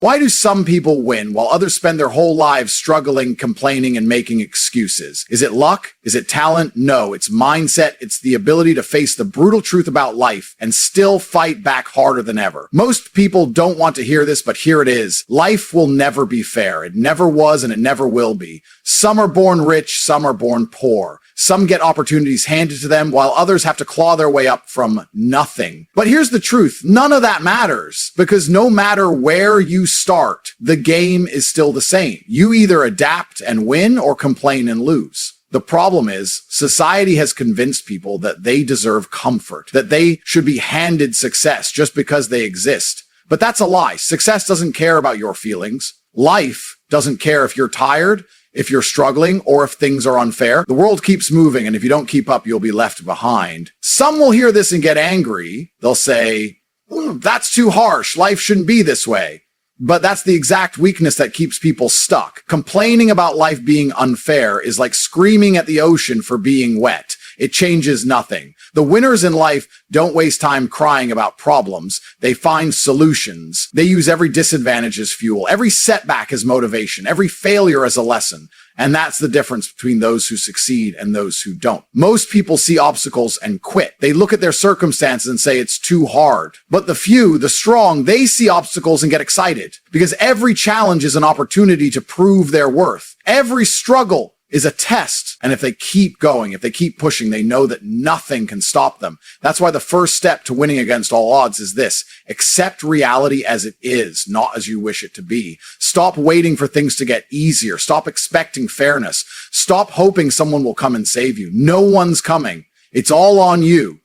Why do some people win while others spend their whole lives struggling, complaining, and making excuses? Is it luck? Is it talent? No, it's mindset. It's the ability to face the brutal truth about life and still fight back harder than ever. Most people don't want to hear this, but here it is. Life will never be fair. It never was and it never will be. Some are born rich, some are born poor. Some get opportunities handed to them while others have to claw their way up from nothing. But here's the truth. None of that matters because no matter where you start, the game is still the same. You either adapt and win or complain and lose. The problem is society has convinced people that they deserve comfort, that they should be handed success just because they exist. But that's a lie. Success doesn't care about your feelings. Life doesn't care if you're tired, if you're struggling, or if things are unfair. The world keeps moving, and if you don't keep up, you'll be left behind. Some will hear this and get angry. They'll say, that's too harsh. Life shouldn't be this way. But that's the exact weakness that keeps people stuck. Complaining about life being unfair is like screaming at the ocean for being wet. It changes nothing. The winners in life don't waste time crying about problems. They find solutions. They use every disadvantage as fuel, every setback as motivation, every failure as a lesson. And that's the difference between those who succeed and those who don't. Most people see obstacles and quit. They look at their circumstances and say it's too hard. But the few, the strong, they see obstacles and get excited because every challenge is an opportunity to prove their worth. Every struggle is a test. And if they keep going, if they keep pushing, they know that nothing can stop them. That's why the first step to winning against all odds is this: accept reality as it is, not as you wish it to be. Stop waiting for things to get easier. Stop expecting fairness. Stop hoping someone will come and save you. No one's coming. It's all on you.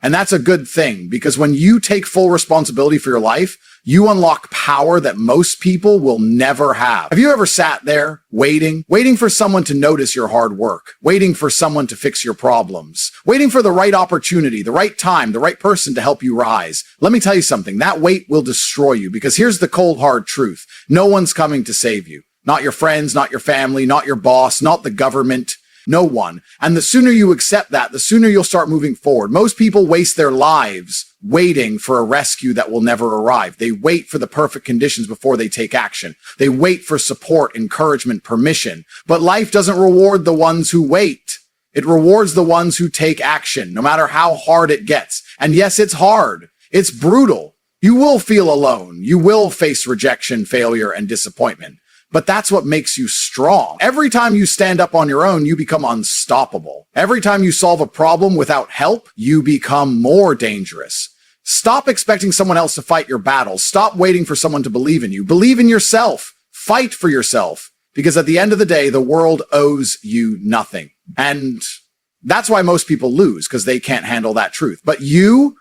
And that's a good thing because when you take full responsibility for your life, you unlock power that most people will never have. Have you ever sat there waiting for someone to notice your hard work, waiting for someone to fix your problems, waiting for the right opportunity, the right time, the right person to help you rise? Let me tell you something. That wait will destroy you because here's the cold, hard truth. No one's coming to save you. Not your friends, not your family, not your boss, not the government. No one. And the sooner you accept that, the sooner you'll start moving forward. Most people waste their lives waiting for a rescue that will never arrive. They wait for the perfect conditions before they take action. They wait for support, encouragement, permission. But life doesn't reward the ones who wait. It rewards the ones who take action, no matter how hard it gets. And yes, it's hard. It's brutal. You will feel alone. You will face rejection, failure, and disappointment. But that's what makes you strong. Every time you stand up on your own, you become unstoppable. Every time you solve a problem without help, you become more dangerous. Stop expecting someone else to fight your battles. Stop waiting for someone to believe in you. Believe in yourself. Fight for yourself. Because at the end of the day, the world owes you nothing. And that's why most people lose, because they can't handle that truth. But you're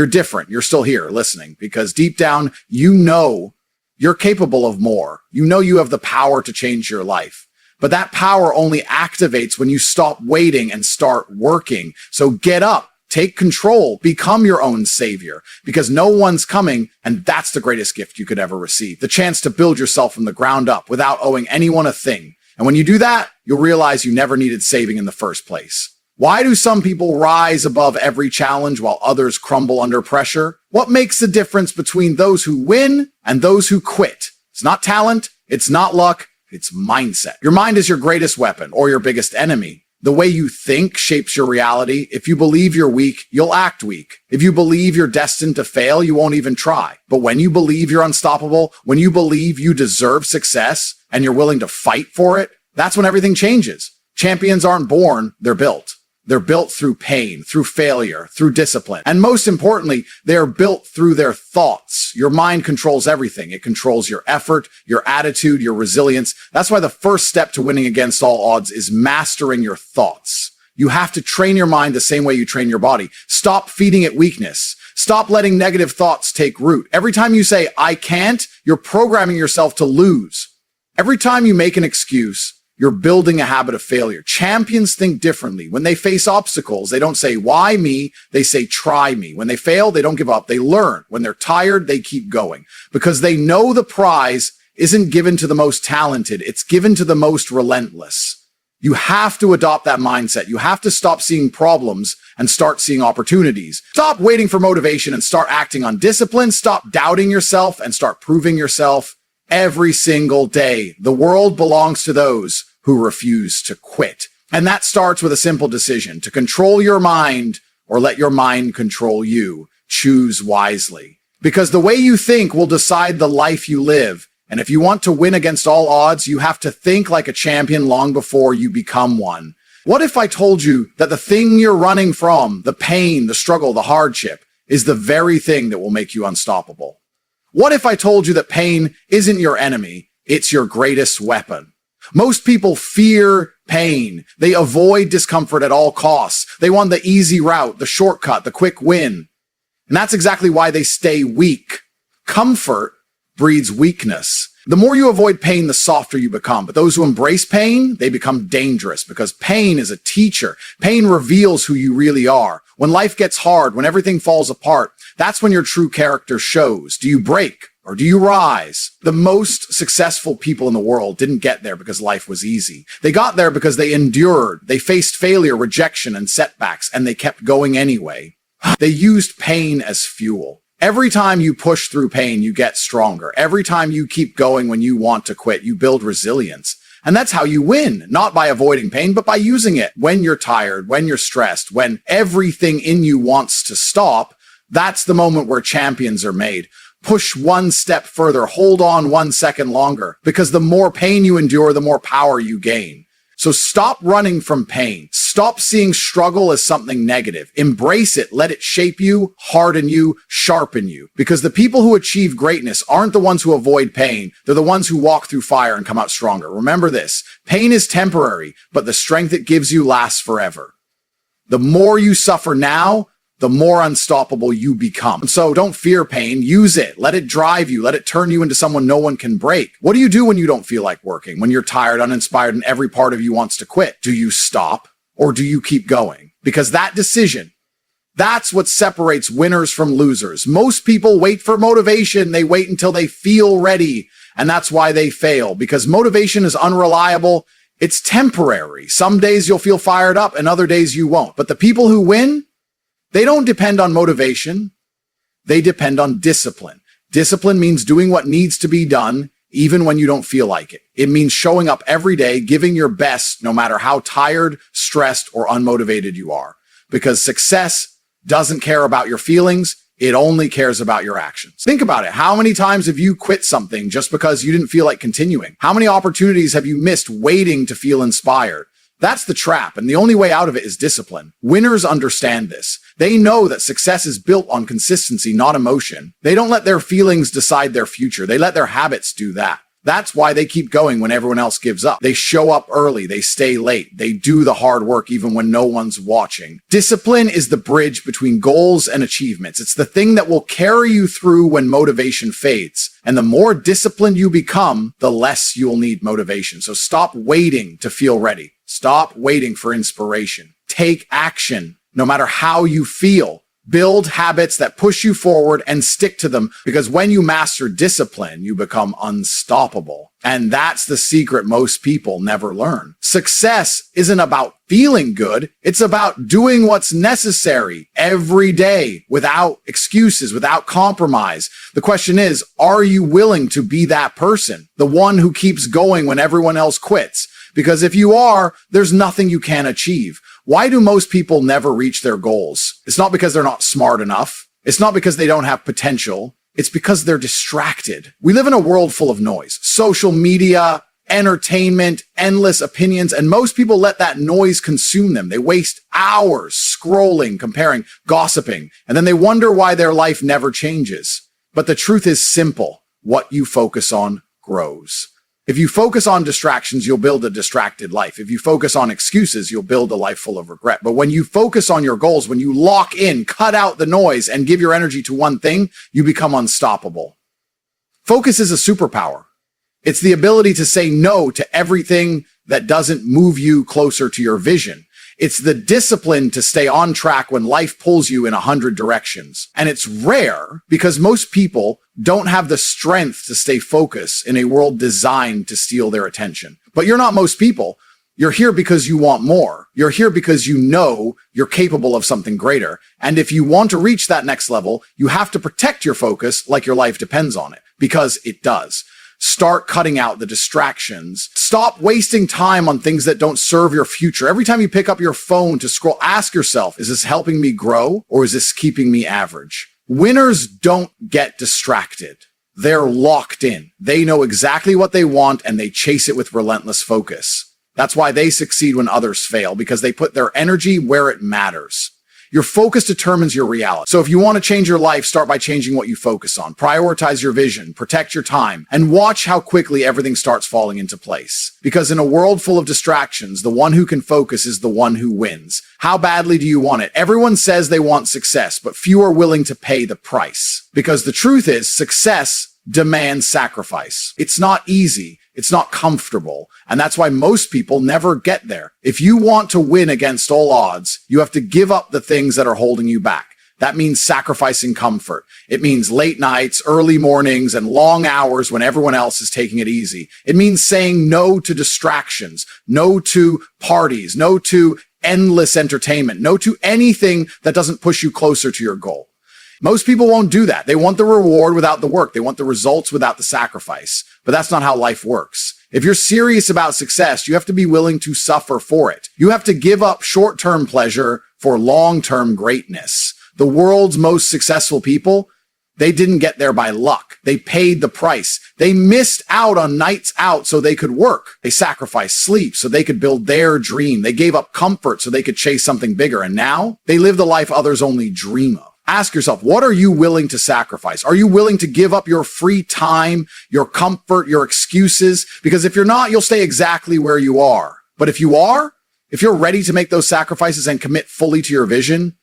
different. You're still here listening because deep down, you know you're capable of more. You know you have the power to change your life. But that power only activates when you stop waiting and start working. So get up, take control, become your own savior because no one's coming. And that's the greatest gift you could ever receive. The chance to build yourself from the ground up without owing anyone a thing. And when you do that, you'll realize you never needed saving in the first place. Why do some people rise above every challenge while others crumble under pressure? What makes the difference between those who win and those who quit? It's not talent. It's not luck. It's mindset. Your mind is your greatest weapon or your biggest enemy. The way you think shapes your reality. If you believe you're weak, you'll act weak. If you believe you're destined to fail, you won't even try. But when you believe you're unstoppable, when you believe you deserve success and you're willing to fight for it, that's when everything changes. Champions aren't born, they're built. They're built through pain, through failure, through discipline. And most importantly, they're built through their thoughts. Your mind controls everything. It controls your effort, your attitude, your resilience. That's why the first step to winning against all odds is mastering your thoughts. You have to train your mind the same way you train your body. Stop feeding it weakness. Stop letting negative thoughts take root. Every time you say, I can't, you're programming yourself to lose. Every time you make an excuse, you're building a habit of failure. Champions think differently. When they face obstacles, they don't say, why me? They say, try me. When they fail, they don't give up. They learn. When they're tired, they keep going because they know the prize isn't given to the most talented. It's given to the most relentless. You have to adopt that mindset. You have to stop seeing problems and start seeing opportunities. Stop waiting for motivation and start acting on discipline. Stop doubting yourself and start proving yourself. every single day. The world belongs to those who refuse to quit. And that starts with a simple decision: to control your mind or let your mind control you. Choose wisely. Because the way you think will decide the life you live. And if you want to win against all odds, you have to think like a champion long before you become one. What if I told you that the thing you're running from, the pain, the struggle, the hardship, is the very thing that will make you unstoppable? What if I told you that pain isn't your enemy, it's your greatest weapon? Most people fear pain. They avoid discomfort at all costs. They want the easy route, the shortcut, the quick win. And that's exactly why they stay weak. Comfort breeds weakness. The more you avoid pain, the softer you become. But those who embrace pain, they become dangerous, because pain is a teacher. Pain reveals who you really are. When life gets hard, when everything falls apart, that's when your true character shows. Do you break or do you rise? The most successful people in the world didn't get there because life was easy. They got there because they endured. They faced failure, rejection, and setbacks, and they kept going anyway. They used pain as fuel. Every time you push through pain, you get stronger. Every time you keep going when you want to quit, you build resilience. And that's how you win, not by avoiding pain, but by using it. When you're tired, when you're stressed, when everything in you wants to stop, that's the moment where champions are made. Push one step further, hold on 1 second longer, because the more pain you endure, the more power you gain. So stop running from pain. Stop seeing struggle as something negative. Embrace it. Let it shape you, harden you, sharpen you. Because the people who achieve greatness aren't the ones who avoid pain. They're the ones who walk through fire and come out stronger. Remember this: pain is temporary, but the strength it gives you lasts forever. The more you suffer now, the more unstoppable you become. So don't fear pain. Use it. Let it drive you. Let it turn you into someone no one can break. What do you do when you don't feel like working? When you're tired, uninspired, and every part of you wants to quit? Do you stop or do you keep going? Because that decision, that's what separates winners from losers. Most people wait for motivation. They wait until they feel ready. And that's why they fail, because motivation is unreliable. It's temporary. Some days you'll feel fired up and other days you won't. But the people who win, they don't depend on motivation. They depend on discipline. Discipline means doing what needs to be done, even when you don't feel like it. It means showing up every day, giving your best, no matter how tired, stressed, or unmotivated you are. Because success doesn't care about your feelings. It only cares about your actions. Think about it. How many times have you quit something just because you didn't feel like continuing? How many opportunities have you missed waiting to feel inspired? That's the trap, and the only way out of it is discipline. Winners understand this. They know that success is built on consistency, not emotion. They don't let their feelings decide their future. They let their habits do that. That's why they keep going when everyone else gives up. They show up early. They stay late. They do the hard work even when no one's watching. Discipline is the bridge between goals and achievements. It's the thing that will carry you through when motivation fades. And the more disciplined you become, the less you'll need motivation. So stop waiting to feel ready. Stop waiting for inspiration. Take action, no matter how you feel. Build habits that push you forward and stick to them, because when you master discipline, you become unstoppable. And that's the secret most people never learn. Success isn't about feeling good. It's about doing what's necessary every day without excuses, without compromise. The question is, are you willing to be that person? The one who keeps going when everyone else quits? Because if you are, there's nothing you can't achieve. Why do most people never reach their goals? It's not because they're not smart enough. It's not because they don't have potential. It's because they're distracted. We live in a world full of noise, social media, entertainment, endless opinions, and most people let that noise consume them. They waste hours scrolling, comparing, gossiping, and then they wonder why their life never changes. But the truth is simple. What you focus on grows. If you focus on distractions, you'll build a distracted life. If you focus on excuses, you'll build a life full of regret. But when you focus on your goals, when you lock in, cut out the noise, and give your energy to one thing, you become unstoppable. Focus is a superpower. It's the ability to say no to everything that doesn't move you closer to your vision. It's the discipline to stay on track when life pulls you in 100 directions. And it's rare because most people don't have the strength to stay focused in a world designed to steal their attention. But you're not most people. You're here because you want more. You're here because you know you're capable of something greater. And if you want to reach that next level, you have to protect your focus like your life depends on it, because it does. Start cutting out the distractions. Stop wasting time on things that don't serve your future. Every time you pick up your phone to scroll, ask yourself, is this helping me grow or is this keeping me average? Winners don't get distracted. They're locked in. They know exactly what they want and they chase it with relentless focus. That's why they succeed when others fail, because they put their energy where it matters. Your focus determines your reality. So if you want to change your life, start by changing what you focus on. Prioritize your vision, protect your time, and watch how quickly everything starts falling into place. Because in a world full of distractions, the one who can focus is the one who wins. How badly do you want it? Everyone says they want success, but few are willing to pay the price. Because the truth is, success demands sacrifice. It's not easy. It's not comfortable. And that's why most people never get there. If you want to win against all odds, you have to give up the things that are holding you back. That means sacrificing comfort. It means late nights, early mornings, and long hours when everyone else is taking it easy. It means saying no to distractions, no to parties, no to endless entertainment, no to anything that doesn't push you closer to your goal. Most people won't do that. They want the reward without the work. They want the results without the sacrifice. But that's not how life works. If you're serious about success, you have to be willing to suffer for it. You have to give up short-term pleasure for long-term greatness. The world's most successful people, they didn't get there by luck. They paid the price. They missed out on nights out so they could work. They sacrificed sleep so they could build their dream. They gave up comfort so they could chase something bigger. And now they live the life others only dream of. Ask yourself, what are you willing to sacrifice? Are you willing to give up your free time, your comfort, your excuses? Because if you're not, you'll stay exactly where you are. But if you are, if you're ready to make those sacrifices and commit fully to your vision,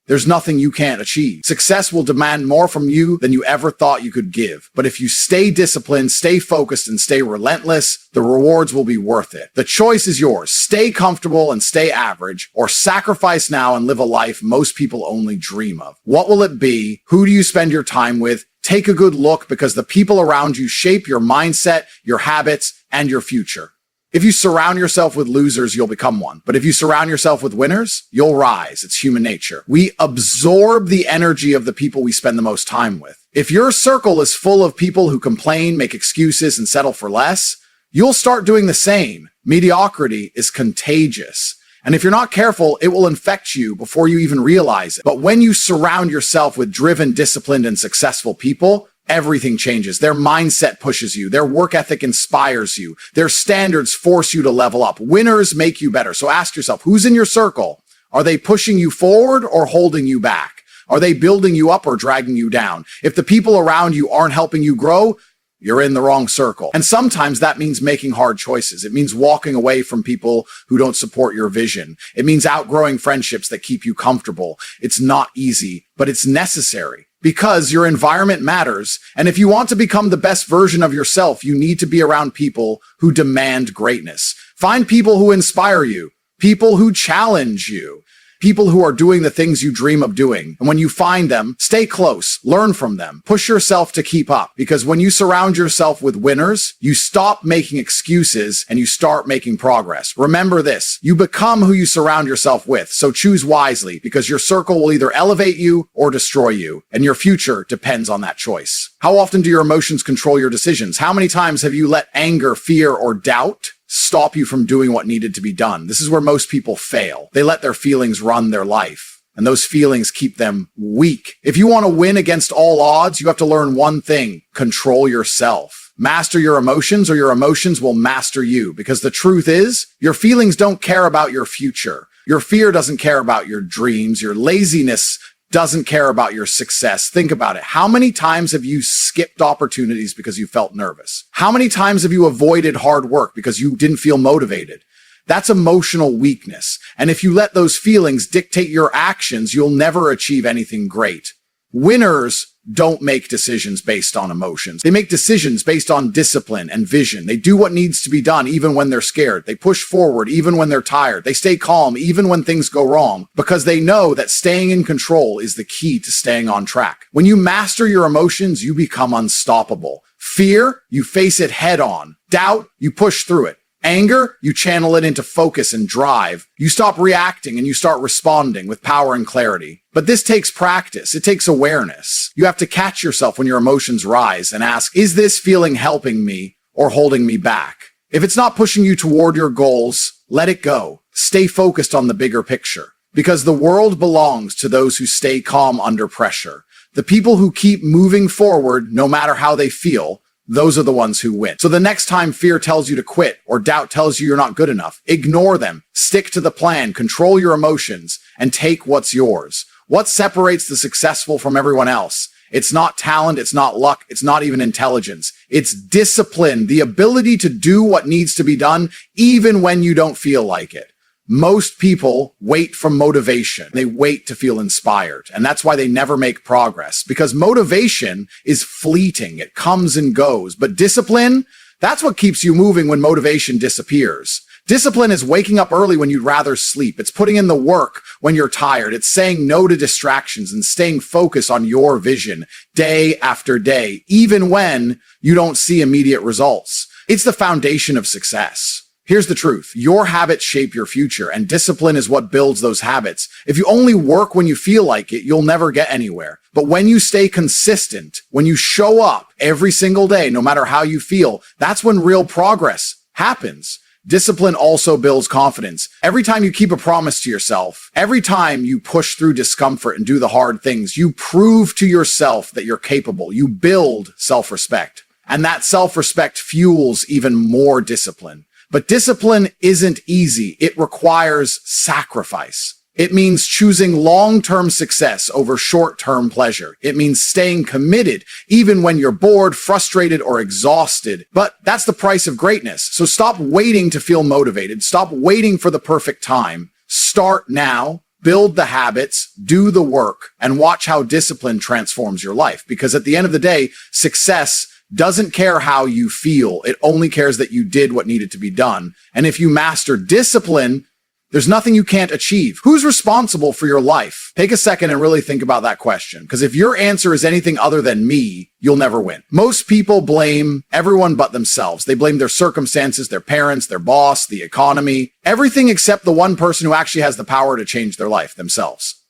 there's nothing you can't achieve. Success will demand more from you than you ever thought you could give. But if you stay disciplined, stay focused, and stay relentless, the rewards will be worth it. The choice is yours. Stay comfortable and stay average, or sacrifice now and live a life most people only dream of. What will it be? Who do you spend your time with? Take a good look, because the people around you shape your mindset, your habits, and your future. If you surround yourself with losers, you'll become one. But if you surround yourself with winners, you'll rise. It's human nature. We absorb the energy of the people we spend the most time with. If your circle is full of people who complain, make excuses, and settle for less, you'll start doing the same. Mediocrity is contagious. And if you're not careful, it will infect you before you even realize it. But when you surround yourself with driven, disciplined, and successful people, everything changes. Their mindset pushes you. Their work ethic inspires you. Their standards force you to level up. Winners make you better. So ask yourself, who's in your circle? Are they pushing you forward or holding you back? Are they building you up or dragging you down? If the people around you aren't helping you grow, you're in the wrong circle. And sometimes that means making hard choices. It means walking away from people who don't support your vision. It means outgrowing friendships that keep you comfortable. It's not easy, but it's necessary. Because your environment matters. And if you want to become the best version of yourself, you need to be around people who demand greatness. Find people who inspire you, people who challenge you, people who are doing the things you dream of doing. And when you find them, stay close, learn from them, push yourself to keep up. Because when you surround yourself with winners, you stop making excuses and you start making progress. Remember this, you become who you surround yourself with. So choose wisely, because your circle will either elevate you or destroy you. And your future depends on that choice. How often do your emotions control your decisions? How many times have you let anger, fear, or doubt stop you from doing what needed to be done? This is where most people fail. They let their feelings run their life, and those feelings keep them weak. If you want to win against all odds, you have to learn one thing: control yourself. Master your emotions, or your emotions will master you. Because the truth is, your feelings don't care about your future. Your fear doesn't care about your dreams. Your laziness doesn't care about your success. Think about it. How many times have you skipped opportunities because you felt nervous? How many times have you avoided hard work because you didn't feel motivated? That's emotional weakness. And if you let those feelings dictate your actions, you'll never achieve anything great. Winners don't make decisions based on emotions. They make decisions based on discipline and vision. They do what needs to be done even when they're scared. They push forward even when they're tired. They stay calm even when things go wrong, because they know that staying in control is the key to staying on track. When you master your emotions, you become unstoppable. Fear, you face it head on. Doubt, you push through it. Anger, you channel it into focus and drive. You stop reacting and you start responding with power and clarity. But this takes practice. It takes awareness. You have to catch yourself when your emotions rise and ask, is this feeling helping me or holding me back? If it's not pushing you toward your goals, let it go. Stay focused on the bigger picture. Because the world belongs to those who stay calm under pressure. The people who keep moving forward, no matter how they feel, those are the ones who win. So the next time fear tells you to quit or doubt tells you you're not good enough, ignore them, stick to the plan, control your emotions, and take what's yours. What separates the successful from everyone else? It's not talent, it's not luck, it's not even intelligence. It's discipline, the ability to do what needs to be done even when you don't feel like it. Most people wait for motivation. They wait to feel inspired. And that's why they never make progress, because motivation is fleeting. It comes and goes. But discipline, that's what keeps you moving when motivation disappears. Discipline is waking up early when you'd rather sleep. It's putting in the work when you're tired. It's saying no to distractions and staying focused on your vision day after day, even when you don't see immediate results. It's the foundation of success. Here's the truth. Your habits shape your future, and discipline is what builds those habits. If you only work when you feel like it, you'll never get anywhere. But when you stay consistent, when you show up every single day, no matter how you feel, that's when real progress happens. Discipline also builds confidence. Every time you keep a promise to yourself, every time you push through discomfort and do the hard things, you prove to yourself that you're capable. You build self-respect. And that self-respect fuels even more discipline. But discipline isn't easy. It requires sacrifice. It means choosing long-term success over short-term pleasure. It means staying committed even when you're bored, frustrated, or exhausted. But that's the price of greatness. So stop waiting to feel motivated. Stop waiting for the perfect time. Start now. Build the habits, do the work, and watch how discipline transforms your life. Because at the end of the day, success doesn't care how you feel. It only cares that you did what needed to be done. And if you master discipline, there's nothing you can't achieve. Who's responsible for your life? Take a second and really think about that question. Because if your answer is anything other than me, you'll never win. Most people blame everyone but themselves. They blame their circumstances, their parents, their boss, the economy, everything except the one person who actually has the power to change their life, themselves.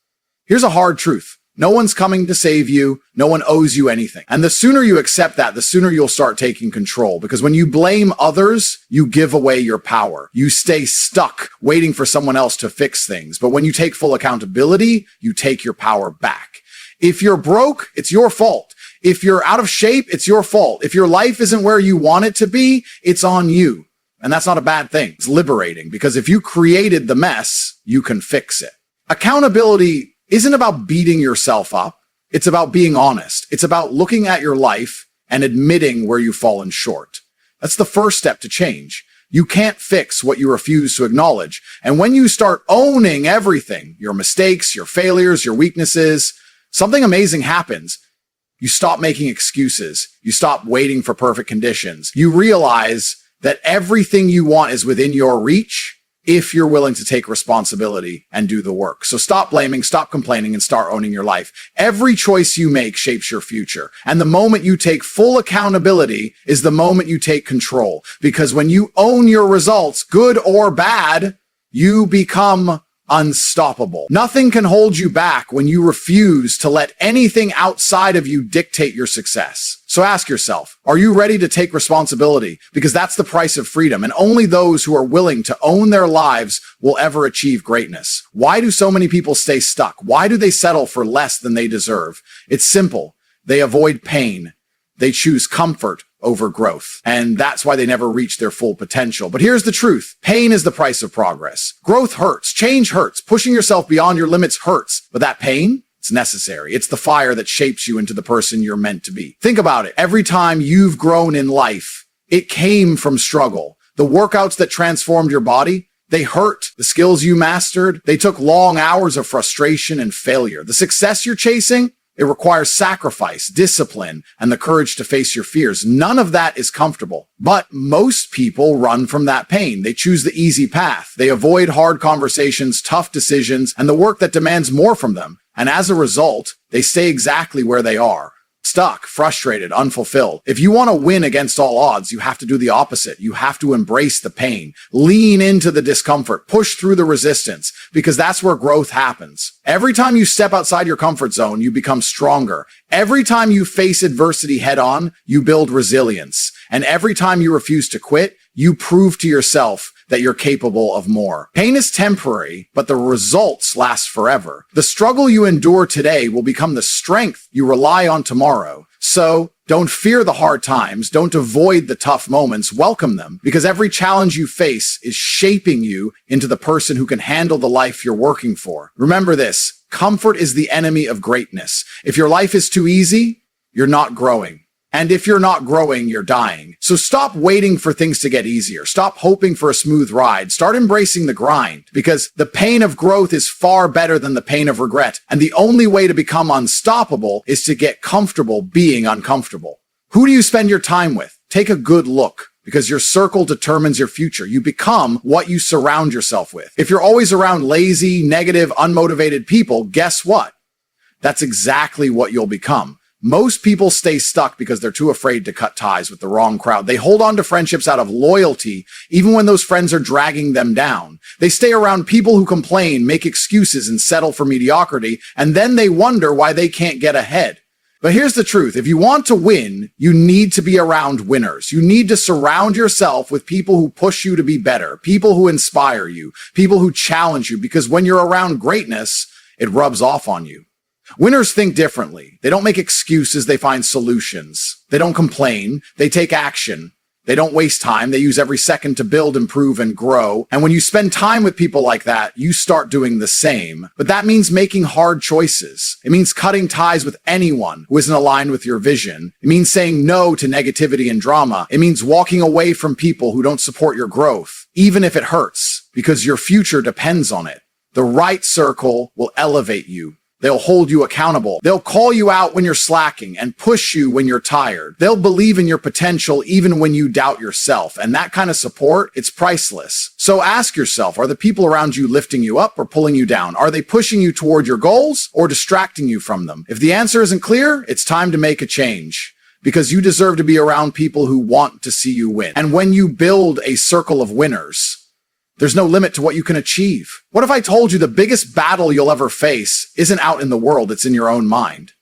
Here's a hard truth. No one's coming to save you. No one owes you anything. And the sooner you accept that, the sooner you'll start taking control. Because when you blame others, you give away your power. You stay stuck waiting for someone else to fix things. But when you take full accountability, you take your power back. If you're broke, it's your fault. If you're out of shape, it's your fault. If your life isn't where you want it to be, it's on you. And that's not a bad thing. It's liberating, because if you created the mess, you can fix it. Accountability isn't about beating yourself up. It's about being honest. It's about looking at your life and admitting where you've fallen short. That's the first step to change. You can't fix what you refuse to acknowledge. And when you start owning everything, your mistakes, your failures, your weaknesses, something amazing happens. You stop making excuses. You stop waiting for perfect conditions. You realize that everything you want is within your reach, if you're willing to take responsibility and do the work. So stop blaming, stop complaining, and start owning your life. Every choice you make shapes your future. And the moment you take full accountability is the moment you take control. Because when you own your results, good or bad, you become unstoppable. Nothing can hold you back when you refuse to let anything outside of you dictate your success. So ask yourself, are you ready to take responsibility? Because that's the price of freedom, and only those who are willing to own their lives will ever achieve greatness. Why do so many people stay stuck? Why do they settle for less than they deserve? It's simple. They avoid pain. They choose comfort over growth. And that's why they never reach their full potential. But here's the truth. Pain is the price of progress. Growth hurts. Change hurts. Pushing yourself beyond your limits hurts. But that pain, it's necessary. It's the fire that shapes you into the person you're meant to be. Think about it. Every time you've grown in life, it came from struggle. The workouts that transformed your body, they hurt. The skills you mastered, they took long hours of frustration and failure. The success you're chasing, it requires sacrifice, discipline, and the courage to face your fears. None of that is comfortable. But most people run from that pain. They choose the easy path. They avoid hard conversations, tough decisions, and the work that demands more from them. And as a result, they stay exactly where they are. stuck, frustrated, unfulfilled. If you want to win against all odds, you have to do the opposite. You have to embrace the pain, lean into the discomfort, push through the resistance, because that's where growth happens. Every time you step outside your comfort zone, you become stronger. Every time you face adversity head on, you build resilience. And every time you refuse to quit, you prove to yourself that you're capable of more. Pain is temporary, but the results last forever. The struggle you endure today will become the strength you rely on tomorrow. So don't fear the hard times. Don't avoid the tough moments. Welcome them, because every challenge you face is shaping you into the person who can handle the life you're working for. Remember this: comfort is the enemy of greatness. If your life is too easy, you're not growing. And if you're not growing, you're dying. So stop waiting for things to get easier. Stop hoping for a smooth ride. Start embracing the grind, because the pain of growth is far better than the pain of regret. And the only way to become unstoppable is to get comfortable being uncomfortable. Who do you spend your time with? Take a good look, because your circle determines your future. You become what you surround yourself with. If you're always around lazy, negative, unmotivated people, guess what? That's exactly what you'll become. Most people stay stuck because they're too afraid to cut ties with the wrong crowd. They hold on to friendships out of loyalty, even when those friends are dragging them down. They stay around people who complain, make excuses, and settle for mediocrity, and then they wonder why they can't get ahead. But here's the truth. If you want to win, you need to be around winners. You need to surround yourself with people who push you to be better, people who inspire you, people who challenge you, because when you're around greatness, it rubs off on you. Winners think differently. They don't make excuses, they find solutions. They don't complain, they take action. They don't waste time, they use every second to build, improve, and grow. And when you spend time with people like that, you start doing the same. But that means making hard choices. It means cutting ties with anyone who isn't aligned with your vision. It means saying no to negativity and drama. It means walking away from people who don't support your growth, even if it hurts, because your future depends on it. The right circle will elevate you. They'll hold you accountable. They'll call you out when you're slacking and push you when you're tired. They'll believe in your potential even when you doubt yourself. And that kind of support, it's priceless. So ask yourself, are the people around you lifting you up or pulling you down? Are they pushing you toward your goals or distracting you from them? If the answer isn't clear, it's time to make a change, because you deserve to be around people who want to see you win. And when you build a circle of winners, there's no limit to what you can achieve. What if I told you the biggest battle you'll ever face isn't out in the world, it's in your own mind?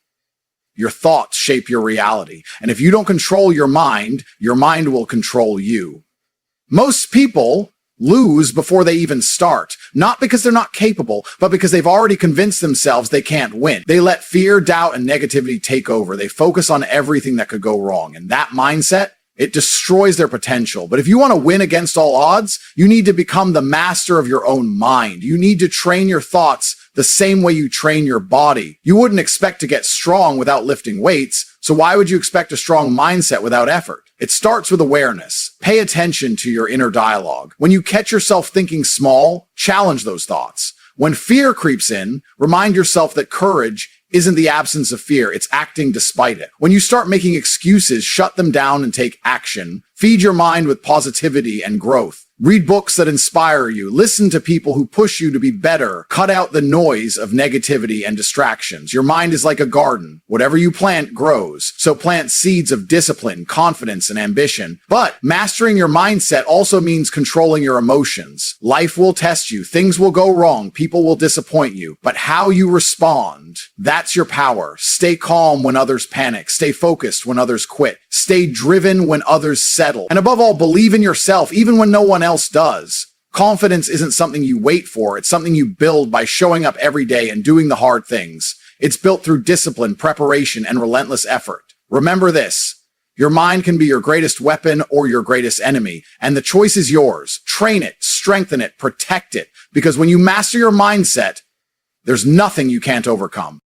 Your thoughts shape your reality. And if you don't control your mind will control you. Most people lose before they even start, not because they're not capable, but because they've already convinced themselves they can't win. They let fear, doubt, and negativity take over. They focus on everything that could go wrong. And that mindset, it destroys their potential. But if you want to win against all odds, you need to become the master of your own mind. You need to train your thoughts the same way you train your body. You wouldn't expect to get strong without lifting weights, so why would you expect a strong mindset without effort? It starts with awareness. Pay attention to your inner dialogue. When you catch yourself thinking small, challenge those thoughts. When fear creeps in, remind yourself that courage isn't the absence of fear, it's acting despite it. When you start making excuses, shut them down and take action. Feed your mind with positivity and growth. Read books that inspire you. Listen to people who push you to be better. Cut out the noise of negativity and distractions. Your mind is like a garden. Whatever you plant grows. So plant seeds of discipline, confidence, and ambition. But mastering your mindset also means controlling your emotions. Life will test you. Things will go wrong. People will disappoint you. But how you respond, that's your power. Stay calm when others panic. Stay focused when others quit. Stay driven when others settle. And above all, believe in yourself, even when no one else does. Confidence isn't something you wait for. It's something you build by showing up every day and doing the hard things. It's built through discipline, preparation, and relentless effort. Remember this: your mind can be your greatest weapon or your greatest enemy, and the choice is yours. Train it, strengthen it, protect it, because when you master your mindset, there's nothing you can't overcome.